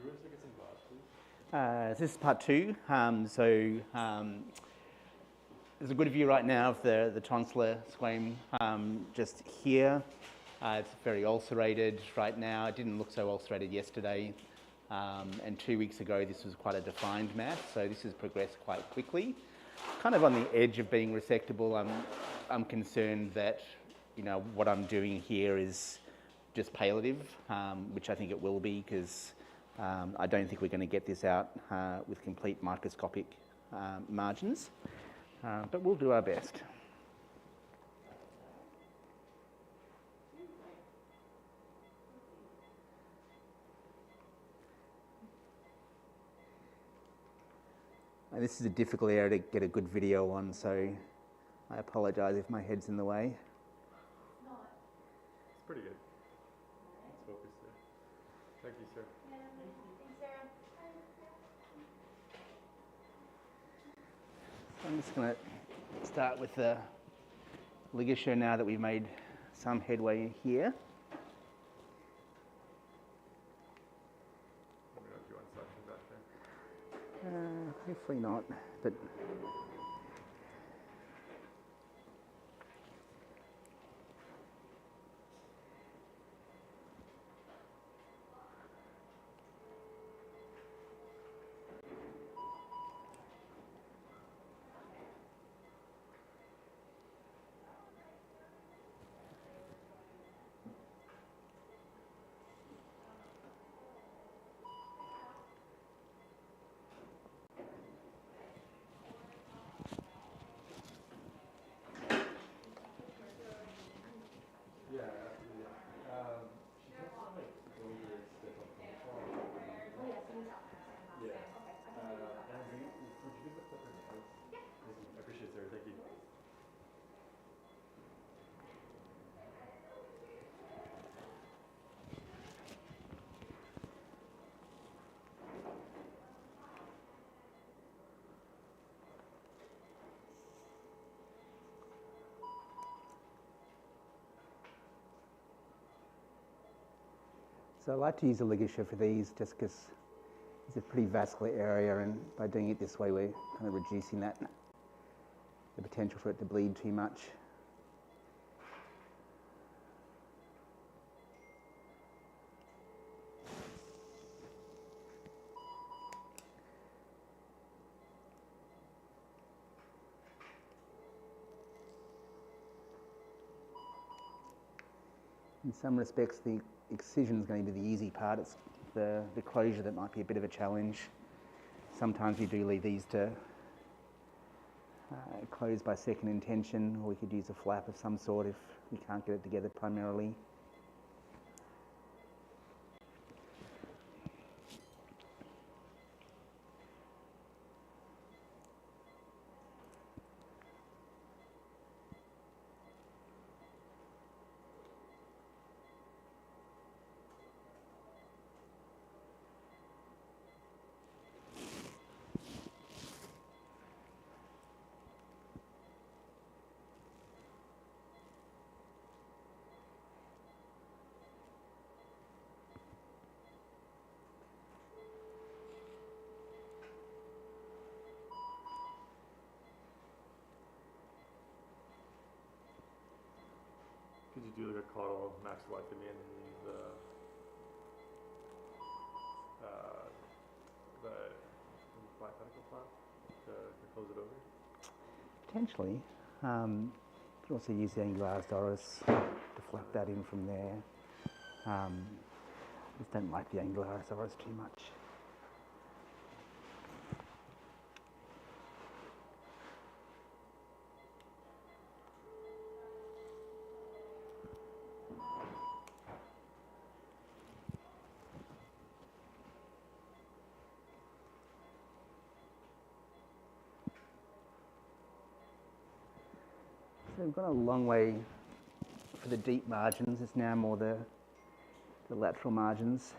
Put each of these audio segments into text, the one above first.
you want us to get some glass, please? This is part two. There's a good view right now of the tonsillar squame just here. It's very ulcerated right now. It didn't look so ulcerated yesterday. And 2 weeks ago, this was quite a defined mass. So this has progressed quite quickly. Kind of on the edge of being resectable. I'm concerned that, you know, what I'm doing here is just palliative, which I think it will be, because I don't think we're going to get this out with complete microscopic margins, but we'll do our best. And this is a difficult area to get a good video on, so I apologise if my head's in the way. It's pretty good. Let's focus there. Thank you, sir. I'm just going to start with the ligature now that we've made some headway here. Let me know if you want suction back there. Hopefully not, but Yeah, absolutely. She kept on like going to step up on the phone. Yeah. And would you give the clipper to us? Yeah. Thank you. I appreciate it, sir. Thank you. so I like to use a ligature for these just because it's a pretty vascular area, and by doing it this way we're kind of reducing the potential for it to bleed too much. In some respects, the excision is going to be the easy part. It's the closure that might be a bit of a challenge. Sometimes we do leave these to close by second intention, or we could use a flap of some sort if we can't get it together primarily. Could you do like a caudal maxillectomy and leave the bipedicle flap to close it over? Potentially. You could also use the angularis doris to flap that in from there. I just don't like the angularis doris too much. So we've gone a long way for the deep margins. It's now more the lateral margins.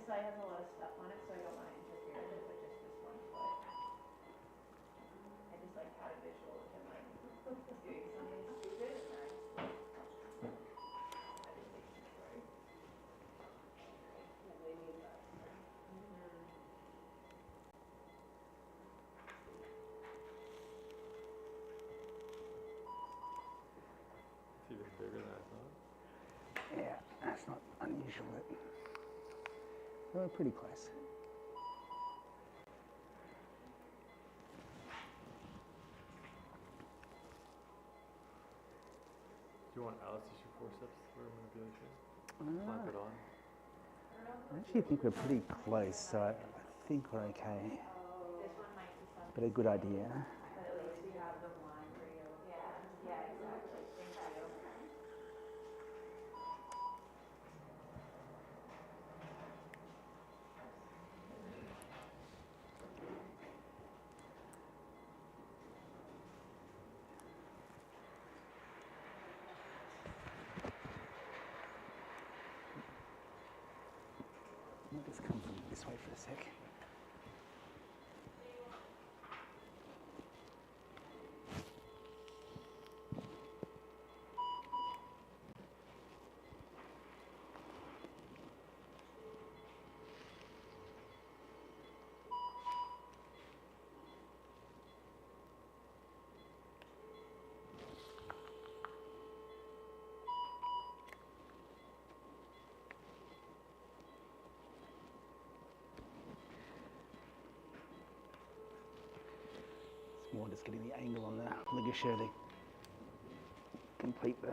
side has a lot of stuff on it, so I don't want to interfere with it, but just this one foot. I just like had a visual of him like doing something stupid and then I just like, I just think it's story. Yeah, they need that. It's even bigger than I thought. Yeah, that's not unusual. We're pretty close. Do you want Alice tissue forceps for manipulation? Clamp it on. I actually think we're pretty close, so I think we're okay. This one might be something. But a good idea. But at least we have the line for you. Yeah, exactly. Thank you. I'll just come from this way for a sec. It's more just getting the angle on the ligature to complete the.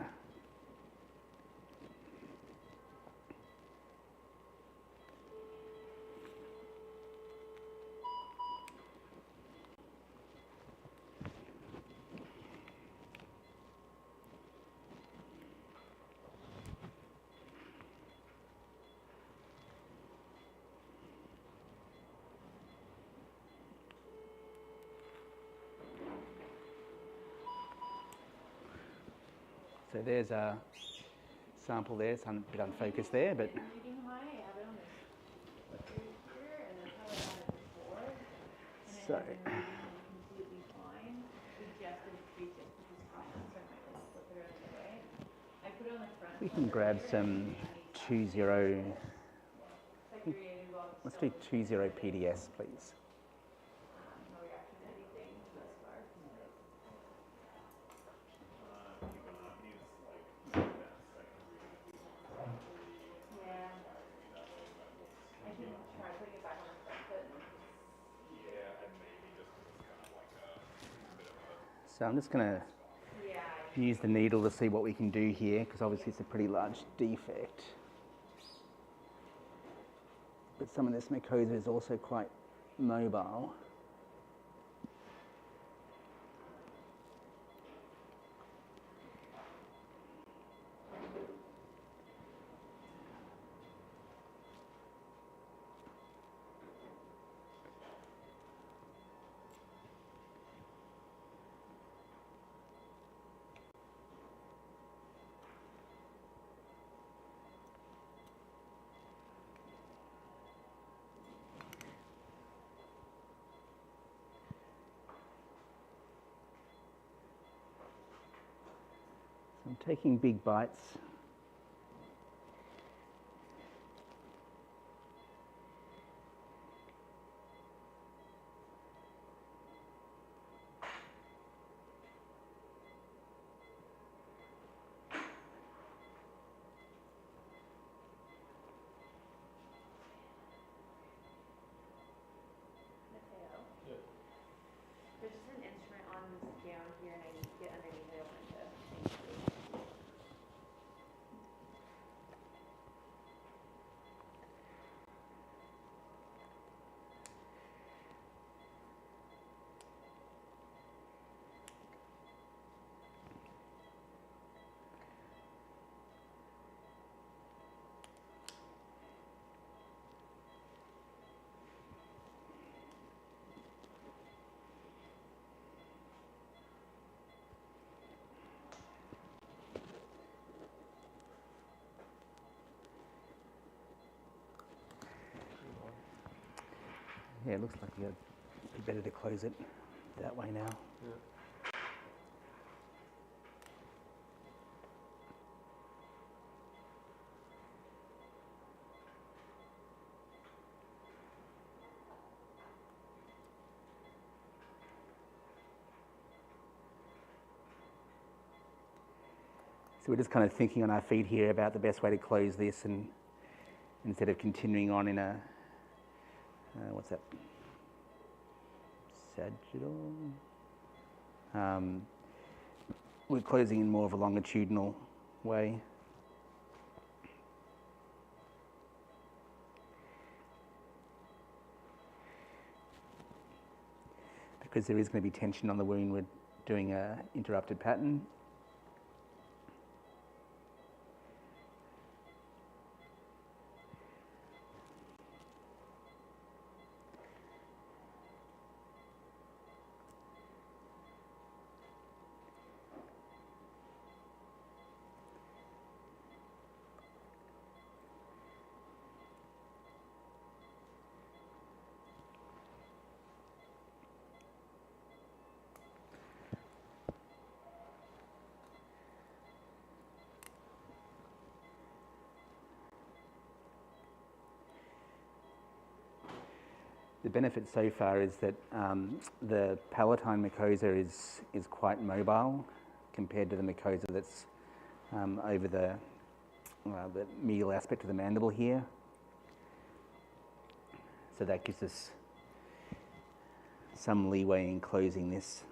So there's a sample there, it's a bit unfocused there, but Reading high, I have it on this here, and that's how I had it before. And So- it has been reading completely fine. We just did tweak it because it's high, so I might like flip it out of the way. I put it on the front. we can grab some 20. Let's do 20 PDS, please. No reaction to anything thus far. Yeah. I can try putting it back on the front foot. So I'm just going to Yeah. use the needle to see what we can do here, because obviously it's a pretty large defect. But some of this mucosa is also quite mobile. So I'm taking big bites. Mateo. There's just an instrument on this down here and I need to get underneath it. I want it to Yeah, it looks like it'd be better to close it that way now. Yeah. So we're just kind of thinking on our feet here about the best way to close this, and instead of continuing on in a, what's that? Sagittal? We're closing in more of a longitudinal way. Because there is going to be tension on the wound, we're doing a interrupted pattern. The benefit so far is that the palatine mucosa is quite mobile compared to the mucosa that's over the medial aspect of the mandible here. So that gives us some leeway in closing this.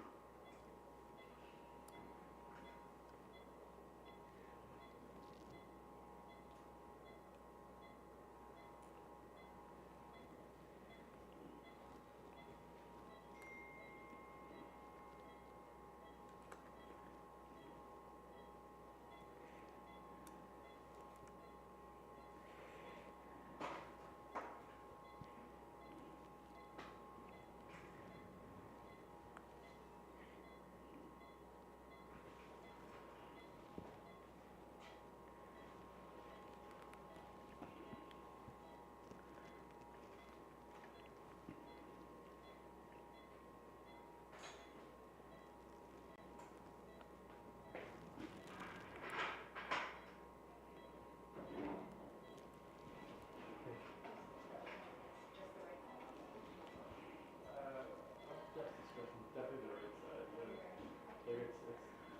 Definitely the right side. Like it's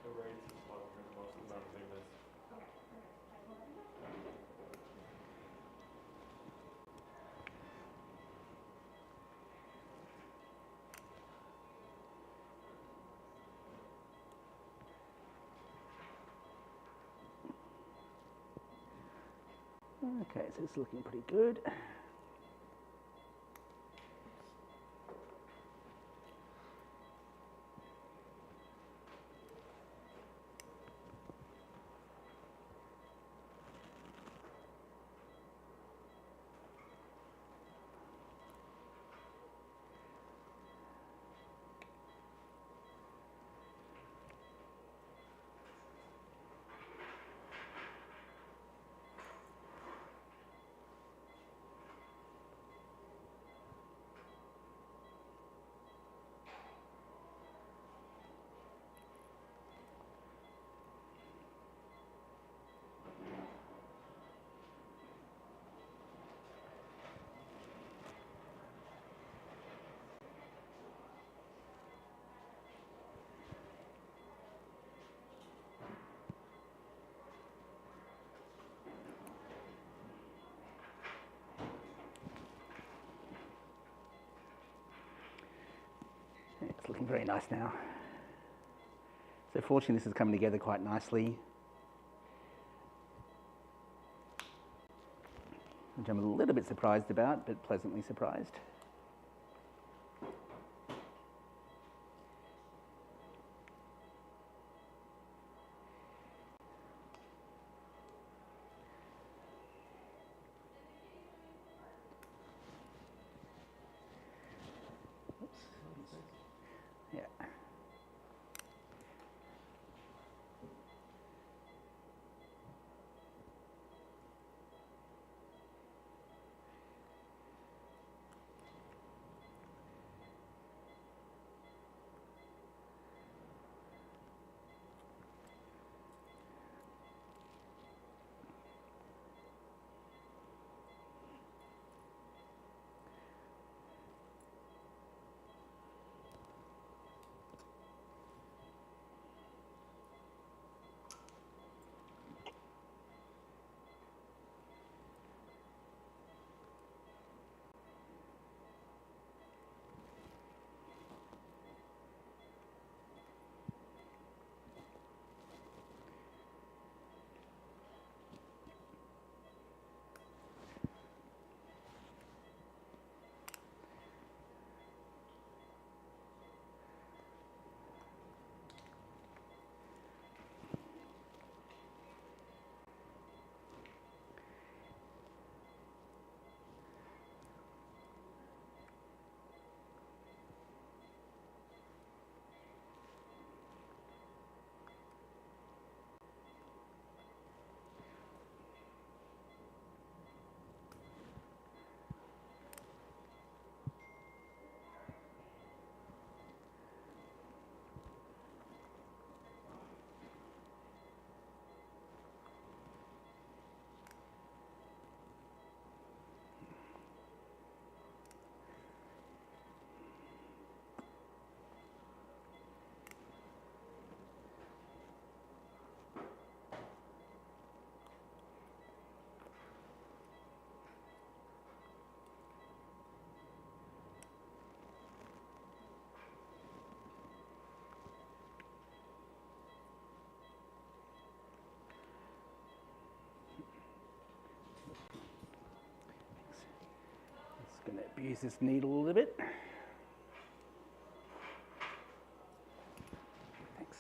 the right spot where the most amount of thickness. Okay, so it's looking pretty good. It's looking very nice now. So fortunately this is coming together quite nicely, which I'm a little bit surprised about, but pleasantly surprised. Yeah. Just going to abuse this needle a little bit. Thanks.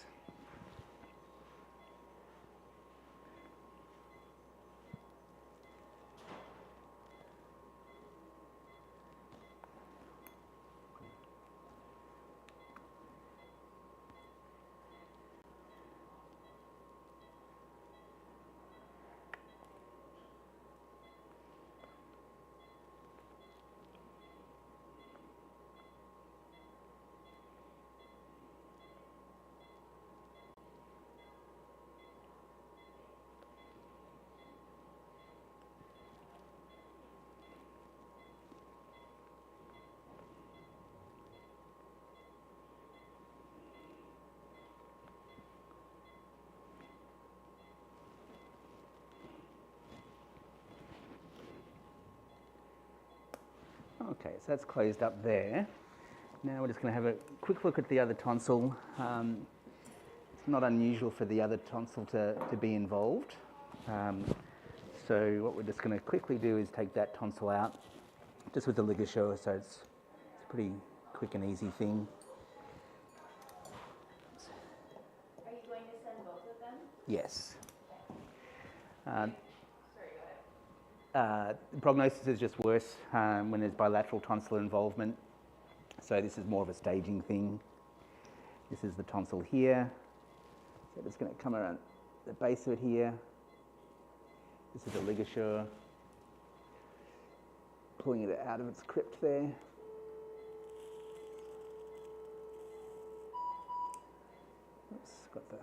Okay, so that's closed up there. Now we're just going to have a quick look at the other tonsil. It's not unusual for the other tonsil to be involved. So what we're just going to quickly do is take that tonsil out, just with the ligature, so it's a pretty quick and easy thing. Are you going to send both of them? Yes. Sorry, go ahead. Prognosis is just worse when there's bilateral tonsillar involvement. So this is more of a staging thing. This is the tonsil here. So it's going to come around the base of it here. This is the ligature. Pulling it out of its crypt there. Oops, got the...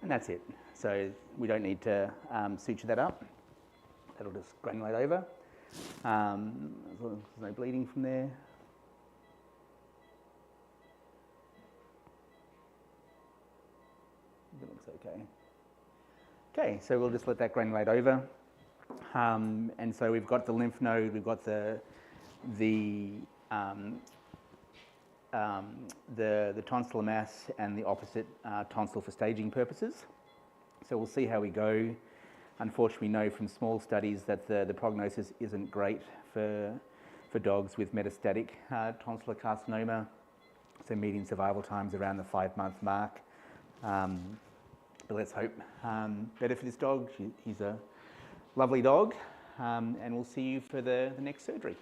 And that's it. So we don't need to suture that up. That'll just granulate over. As long as there's no bleeding from there. It looks okay. Okay, so we'll just let that granulate over. And so we've got the lymph node, we've got the tonsillar mass and the opposite tonsil for staging purposes. So we'll see how we go. Unfortunately, we know from small studies that the prognosis isn't great for dogs with metastatic tonsillar carcinoma. So median survival time's around the 5-month mark. But let's hope better for this dog. He's a lovely dog, and we'll see you for the next surgery.